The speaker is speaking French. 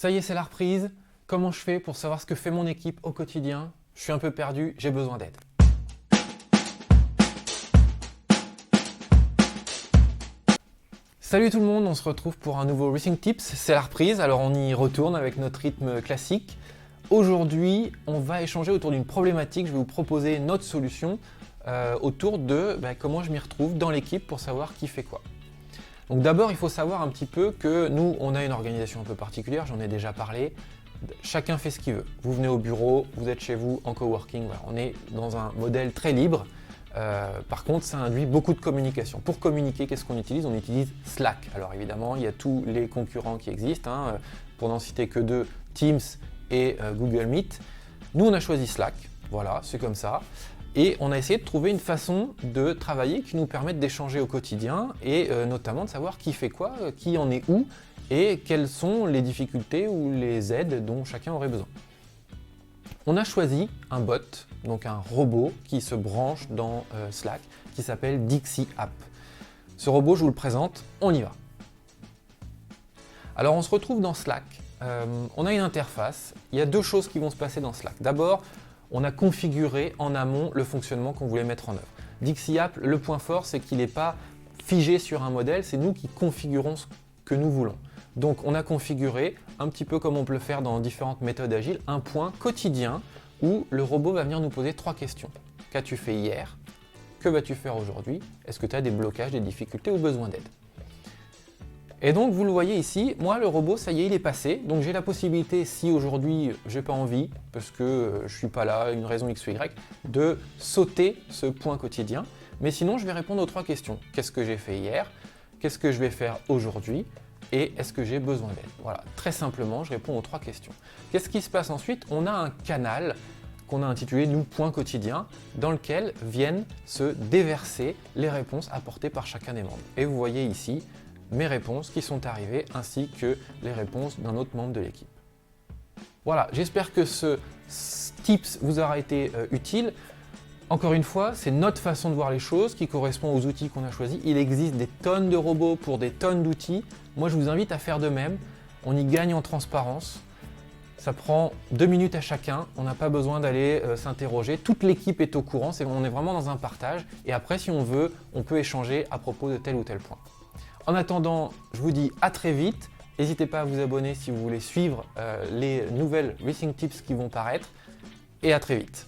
Ça y est, c'est la reprise. Comment je fais pour savoir ce que fait mon équipe au quotidien? Je suis un peu perdu, j'ai besoin d'aide. Salut tout le monde, on se retrouve pour un nouveau Racing Tips. C'est la reprise, alors on y retourne avec notre rythme classique. Aujourd'hui, on va échanger autour d'une problématique. Je vais vous proposer notre solution autour de comment je m'y retrouve dans l'équipe pour savoir qui fait quoi. Donc d'abord, il faut savoir un petit peu que nous, on a une organisation un peu particulière, j'en ai déjà parlé. Chacun fait ce qu'il veut. Vous venez au bureau, vous êtes chez vous en coworking, voilà, on est dans un modèle très libre. Par contre, ça induit beaucoup de communication. Pour communiquer, qu'est-ce qu'on utilise? On utilise Slack. Alors évidemment, il y a tous les concurrents qui existent, pour n'en citer que deux, Teams et Google Meet. Nous, on a choisi Slack, voilà, c'est comme ça. Et on a essayé de trouver une façon de travailler qui nous permette d'échanger au quotidien et notamment de savoir qui fait quoi, qui en est où et quelles sont les difficultés ou les aides dont chacun aurait besoin. On a choisi un bot, donc un robot qui se branche dans Slack, qui s'appelle Dixie App. Ce robot, je vous le présente, on y va. Alors on se retrouve dans Slack, on a une interface, il y a deux choses qui vont se passer dans Slack. D'abord, on a configuré en amont le fonctionnement qu'on voulait mettre en œuvre. Dixie App, le point fort, c'est qu'il n'est pas figé sur un modèle, c'est nous qui configurons ce que nous voulons. Donc on a configuré, un petit peu comme on peut le faire dans différentes méthodes agiles, un point quotidien où le robot va venir nous poser trois questions. Qu'as-tu fait hier? Que vas-tu faire aujourd'hui? Est-ce que tu as des blocages, des difficultés ou besoin d'aide? Et donc vous le voyez ici, moi le robot, ça y est, il est passé. Donc j'ai la possibilité, si aujourd'hui j'ai pas envie, parce que je suis pas là, une raison X ou Y, de sauter ce point quotidien. Mais sinon, je vais répondre aux trois questions. Qu'est-ce que j'ai fait hier? Qu'est-ce que je vais faire aujourd'hui? Et est-ce que j'ai besoin d'aide? Voilà, très simplement, je réponds aux trois questions. Qu'est-ce qui se passe ensuite? On a un canal qu'on a intitulé « Nous, point quotidien » dans lequel viennent se déverser les réponses apportées par chacun des membres. Et vous voyez ici mes réponses qui sont arrivées ainsi que les réponses d'un autre membre de l'équipe. Voilà, j'espère que ce tips vous aura été utile. Encore une fois, c'est notre façon de voir les choses qui correspond aux outils qu'on a choisis. Il existe des tonnes de robots pour des tonnes d'outils. Moi, je vous invite à faire de même. On y gagne en transparence. Ça prend 2 minutes à chacun. On n'a pas besoin d'aller s'interroger. Toute l'équipe est au courant. On est vraiment dans un partage. Et après, si on veut, on peut échanger à propos de tel ou tel point. En attendant, je vous dis à très vite. N'hésitez pas à vous abonner si vous voulez suivre les nouvelles Racing Tips qui vont paraître. Et à très vite.